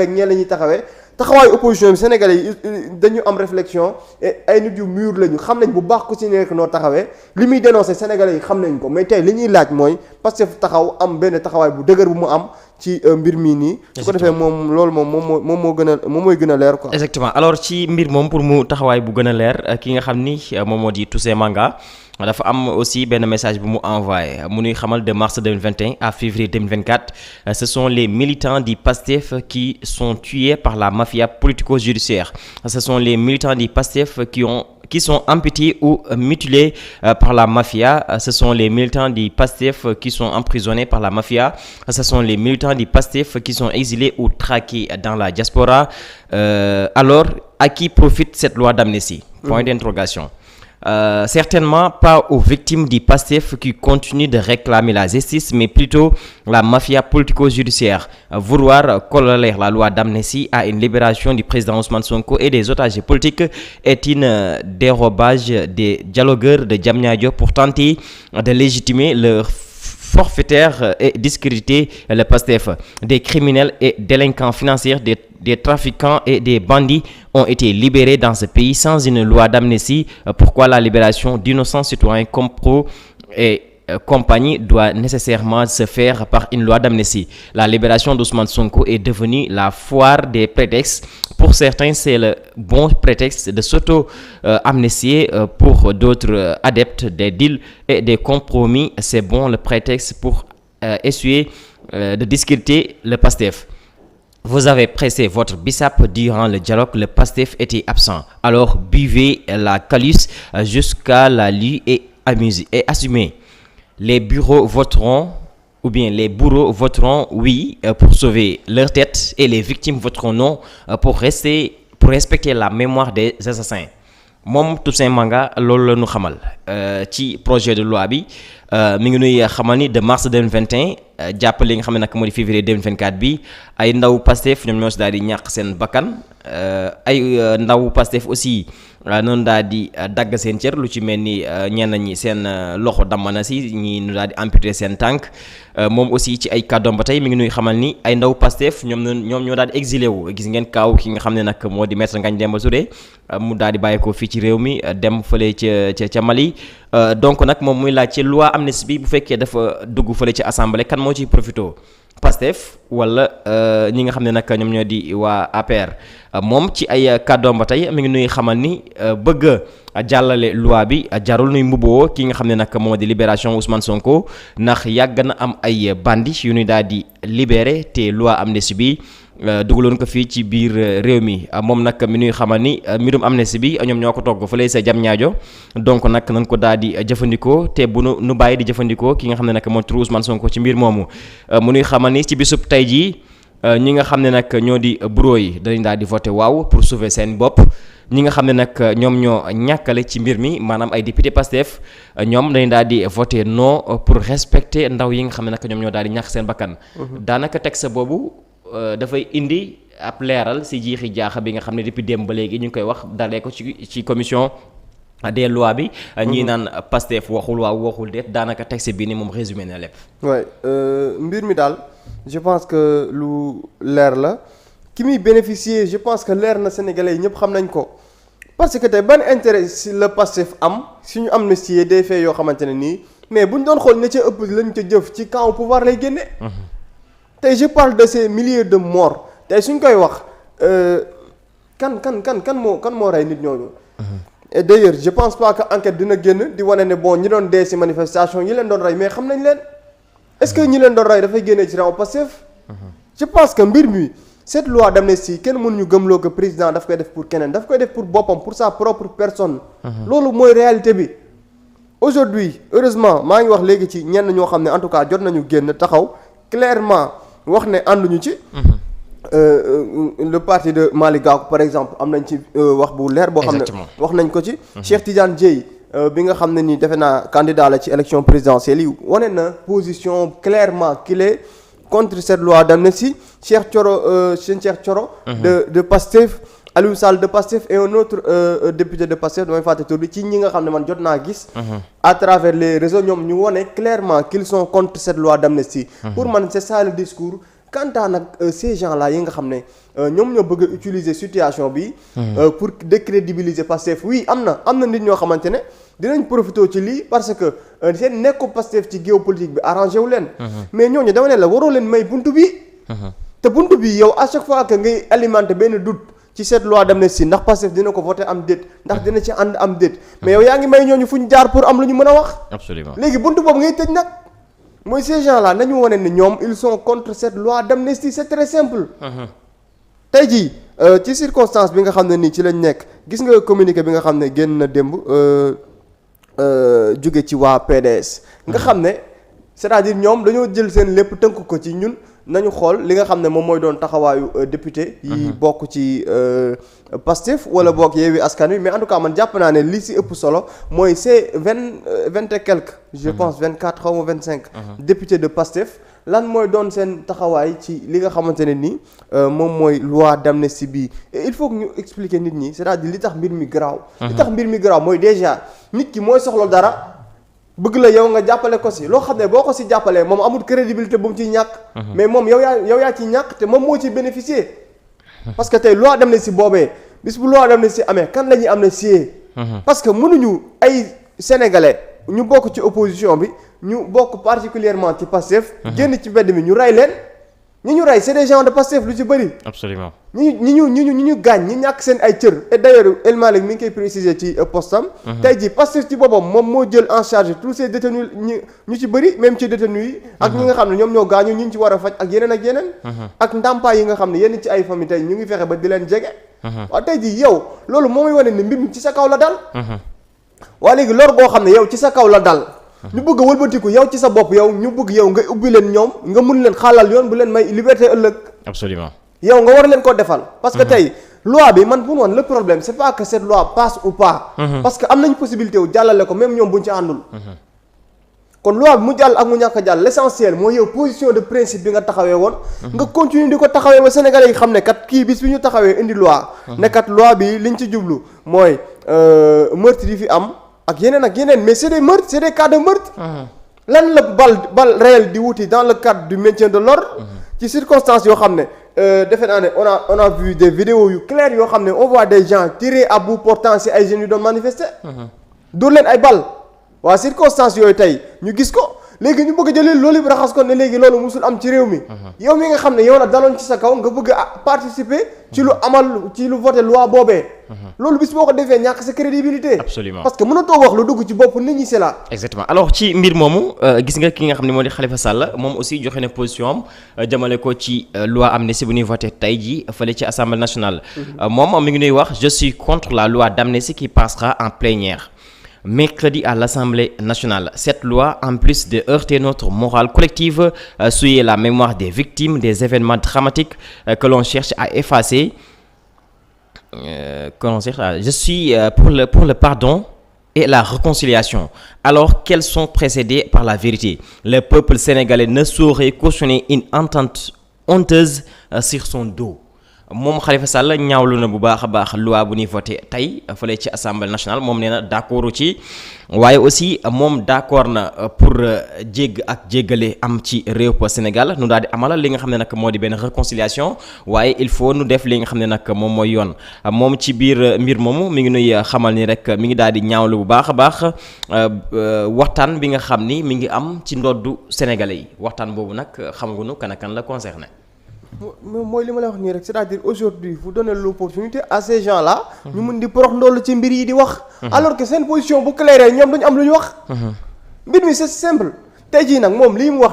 ñeen la ñuy taxawee taxawaayu opposition bi sénégalais yi dañu am réflexion ay nit yu mûr lañu xam nañ bu baax ku ci nekk noo taxawee li muy dénoncé sénégalais yi xam nañ ko mais tey li ñuy laaj mooy Pastef taxaw am benn taxawaay bu dëgër bu mu am ci mbir mii nii. su ko defee moom loolu moom mooy gën a leer quoi. exactement alors ci mbir moom pour mu taxawaay bu gën a leer ki nga xam ni moom moo di Toussaint Manga dafa am aussi benn message bu mu envoyé mu nuy xamal de mars 2021 à février 2024 ce sont les militants du PASTEF qui sont tués par la mafia politico-judiciaire. Ce sont les militants du PASTEF qui sont amputés ou mutilés par la mafia. Ce sont les militants du PASTEF qui sont emprisonnés par la mafia. Ce sont les militants du PASTEF qui sont exilés ou traqués dans la diaspora. Alors, à qui profite cette loi d'amnistie? Point d'interrogation. Certainement pas aux victimes du PASTEF qui continuent de réclamer la justice, mais plutôt la mafia politico-judiciaire. Vouloir coller la loi d'amnistie à une libération du président Ousmane Sonko et des otages politiques est une dérobage des dialogueurs de Diamniadio pour tenter de légitimer leur forfaitaire et discréditer le PASTEF. Des criminels et délinquants financiers, des trafiquants et des bandits ont été libérés dans ce pays sans une loi d'amnistie. Pourquoi la libération d'innocents citoyens comme Pro et compagnie doit nécessairement se faire par une loi d'amnistie? La libération d'Ousmane Sonko est devenue la foire des prétextes. Pour certains, c'est le bon prétexte de s'auto-amnistier. Pour d'autres adeptes des deals et des compromis, c'est bon le prétexte pour essuyer de discréditer le PASTEF. Vous avez pressé votre bissap durant le dialogue, le PASTEF était absent. Alors buvez la calice jusqu'à la lie et assumez. Les bourreaux voteront oui pour sauver leur tête et les victimes voteront non pour respecter la mémoire des assassins. moom Toussaint Manga loolu la ñu xamal ci projet de loi bi mi ngi nuy xamal ni de mars 2021 jàpp li nga xam ne nag moo di février 2024 bi ay ndaw Pastef ñoom ñoo si daal di ñàkk seen bakkan ay ndaw Pastef aussi noonu daal di dagg seen cër lu ci mel ni ñenn ñi seen loxo damm na si ñi ñu daal di amputé seen tànk moom aussi ci ay kàddoom ba tey mi ngi nuy xamal ni ay ndaw Pastef ñoom ñoo daal di exilé wu gis ngeen kaaw ki nga xam ne nag moo di Maître Ngagne Demba Touré mu daal di bàyyi ko fii ci réew mi dem fële ca Mali donc nag moom muy laaj ci loi amnistie bi bu fekkee dafa dugg fële ci assemblée kan moo ciy profito Pastef wala ñi nga xam ne nag ñoom ñoo di waa APR moom ci ay kàddoom ba tey mi ngi nuy xamal ni bëgg a jàllale loi bi jarul nuy mbubboo ki nga xam ne nag moo di libération Ousmane Sonko ndax yàgg na am ay bandits yu ñuy daal di libéré te loi amnistie bi dugaloon ko fii ci biir réew mi moom nag mi nuy xamal ni mbirum amnistie bi ñoom ñoo ko togg fële sa Diamniadio donc nag nañ ko daal di jëfandikoo te bu nu bàyyi di jëfandikoo ki nga xam ne nag moo turu Ousmane Sonko ci mbir moomu mu nuy xamal ni ci bisub tey jii ñi nga xam ne nag ñoo di bureau yi dañ daal di voté waaw pour sauver seen bopp ñi nga xam ne nag ñoom ñoo ñàkkale ci mbir mi maanaam ay député Pastef ñoom dañ daal di voté non pour respecter ndaw yi nga xam ne nag ñoom ñoo daal di ñàkk seen bakkan daanaka texte boobu dafay indi ab leeral si jiixi jaaxa bi nga xam ne depuis démb ba léegi ñu ngi koy wax dalee ko ci commission des lois bi ñii naan Pastef waxul waaw waxul déet daanaka texte bi ni moom résumé na lépp. waay mbir mi daal je pense que lu leer la ki muy bénéficier je pense que leer na Sénégalais yi ñëpp xam nañ ko parce que tey ban intérêt si la Pastef am suñu amnistie des faits yoo xamante ne nii mais buñ doon xool ña ca ëpp lañ ca jëf ci camp pouvoir lay génne. tey je parle de ces milliers de morts tey suñ koy wax kan moo rey nit ñooñu. et d'ailleurs je pense pas que enquête dina génn di wane ne bon ñi doon dee ci manifestation ñi leen doon rey mais xam nañ leen est-ce que ñi leen doon rey dafay génnee ci rang Pastef. je pense que mbir mi cette loi d'amnistie kenn mënuñu gëmloo que président daf koy def pour keneen daf koy def pour boppam pour sa propre personne. loolu mooy réalité bi. aujourd'hui heureusement maa ngi wax léegi ci ñenn ñoo xam ne en tout cas jot nañu génn taxaw clairement. wax ne ànduñu ci. Le parti de Malick Gakou par exemple am nañ ci wax bu leer boo xam ne wax nañ ko ci. Cheikh Tidiane Dièye bi nga xam ne ni defe naa candidat la ci élection présidentielle yi wane na position clairement qu'il est contre cette loi d'amnistie Cheikh Thioro de Pastef Aliou Sall de Pastef et un autre député de Pastef damay fàtte tur bi ci ñi nga xam ne man jot naa gis. à travers les réseaux ñoom ñu wone clairement qu'ils sont contre cette loi d'amnistie. Pour man c'est ça le discours quant à nag ces gens là yi nga xam ne ñoom ñoo bëgg a utiliser situation bi pour décrédibiliser Pastef oui am na nit ñoo xamante ne dinañ profité ci lii parce que seen nekku Pastef ci géopolitique bi arrangé wu leen mais ñooñu dama ne la waroo leen may buntu bi te buntu bi yow à chaque fois que ngay alimenter benn doute ci cette loi d'amnistie ndax Pastef dina ko voter am déet ndax dina ci ànd am déet mais yow yaa ngi may ñooñu fu ñu jaar pour am lu ñu mën a wax absolument léegi buntu boobu ngay tëj nag mooy ces gens là nañu wane ne ñoom ils sont contre cette loi d'amnistie c'est très simple tey jii ci circonstance bi nga xam ne nii ci lañ nekk gis nga communiqué bi nga xam ne génn na démb jóge ci waa PDS nga xam ne c'est-à-dire ñoom dañoo jël seen lépp tënk ko ci ñun nañu xool li nga xam ne moom mooy doon taxawaayu député yi bokk ci Pastef wala bokk Yewwi Askan Wi mais en tout cas man jàpp naa ne li si ëpp solo mooy c'est vingt et quelques je pense 24 xaw ma 25 députés de Pastef lan mooy doon seen taxawaay ci li nga xamante ne nii moom mooy loi d'amnistie bi et il faut que ñu expliquer nit ñi c'est-à-dire li tax mbir mi garaaw li tax mbir mi garaaw mooy déjà nit ki mooy soxla dara bëgg la yow nga jàppale ko si loo xam ne boo ko si jàppalee moom amul crédibilité bu mu ciy ñàkk mais moom yow yaa ciy ñàkk te moom moo ciy bénéficier parce que tey loi d'amnistie boobee bis bu loi d'amnistie amee kan la ñuy amnistier parce que mënuñu ay sénégalais ñu bokk ci opposition bi ñu bokk particulièrement ci Pastef génn ci mbedd mi ñu rey leen ñu rey c'est des gens de Pastef lu ci bëri absolument ñi ñu gaañ ñi ñàkk seen ay cër et d'ailleurs El Malick mi ngi koy préciser ci postam tey jii Pastef ci boppam moom moo jël en charge tous ces détenus ñu ci bëri même ci détenus yi ak ñi nga xam ne ñoom ñoo gaañu ñu ci war a faj ak yeneen ak ndàmpaay yi nga xam ne yenn ci ay famille tey ñu ngi fexe ba di leen jege waaw tey jii yow loolu moo muy wane ne mbir mi ci sa kaw la dal waa léegi lor goo xam ne yow ci sa kaw la dal ñu bëgg a wëlbatiku yow ci sa bopp yow ñu bëgg yow nga ubbi leen ñoom nga mun leen xaalal yoon bu leen may liberté ëllëg absolument yow nga war leen ko defal parce que tey loi bi man pour man le problème c'est pas que cette loi passe ou pas parce que am nañ possibilité wu jàllale ko même ñoom buñ ci àndul kon loi bi mu jàll ak mu ñàkk a jàll l'essentiel mooy yow position de principe bi nga taxawee woon nga continuer di ko taxawee ba sénégalais yi xam ne kat kii bis bi ñu taxawee indi loi ne kat loi bi liñ ci jublu mooy meurtre yi fi am ak yeneen mais c'est des meurtres c'est des cas de meurtre lan la balle réelle di wuti dans le cadre du maintien de l'ordre ci circonstances yoo xam ne defe naa ne on a vu des vidéos yu claires yoo xam ne on voit des gens tirer à bout portant si ay jeunes yu doon manifester dóor leen ay balles waa circonstances yooyu tey ñu gis ko léegi ñu bëgg a jëlee loolu bi raxas ko ne léegi loolu musul am ci réew mi yow mi nga xam ne yow la daloon ci sa kaw nga bëgg a participer ci lu voté loi boobee loolu bis boo ko defee ñàkk sa crédibilité absolument parce que mënatoo wax lu dugg ci bopp nit ñi c'est là exactement alors ci mbir moomu gis nga ki nga xam ne moo di Khalifa Sall moom aussi joxe na position am jëmale ko ci loi amnistie bu ñuy voté tey jii fële ci assemblée nationale moom mi ngi nuy wax je suis contre la loi d'amnistie qui passera en plénière mercredi à l'Assemblée nationale. Cette loi, en plus de heurter notre morale collective, souiller la mémoire des victimes des événements dramatiques que l'on cherche à effacer. Je suis pour le pardon et la réconciliation, alors qu'elles sont précédées par la vérité. Le peuple sénégalais ne saurait cautionner une entente honteuse sur son dos. moom Khalifa Sall ñaawlu na bu baax a baax loi bu ñuy voté tey fële ci assemblée nationale moom nee na d'accord ci waaye aussi moom d'accord na pour jégg ak jéggale am ci réew po Sénégal nu daal di amalal li nga xam ne nag moo di benn réconciliation waaye il faut nu def li nga xam ne nag moom mooy yoon moom ci biir mbir moomu mi ngi nuy xamal ni rek mi ngi daal di ñaawlu bu baax a baax waxtaan bi nga xam ni mi ngi am ci ndoddu sénégalais yi waxtaan boobu nag xamaguñu kan ak kan la concerné. mooy li ma lay wax nii rek c'est-à-dire aujourd'hui vous donnez l'opportunité à ces gens-là ñu mun di porox ndoll ci mbir yi di wax alors que seen position bu claire ñoom duñu am lu ñu wax mbir mi c'est simple tey jii nag moom lii mu wax